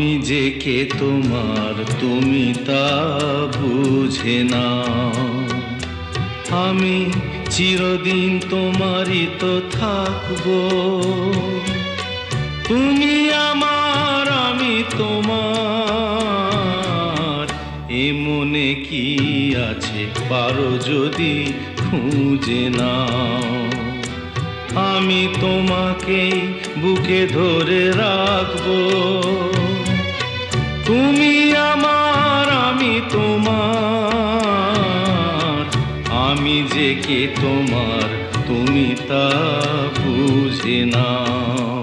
আমি যে কে তোমার তুমি তা বুঝে না। আমি চিরদিন তোমারই তো থাকবো। তুমি আমার আমি তোমার, এ মনে কি আছে পারো যদি খুঁজে নাও। আমি তোমাকে বুকে ধরে রাখবো। তুমি আমার আমি তোমার, আমি যে কে তোমার তুমি তা বুঝে নাও।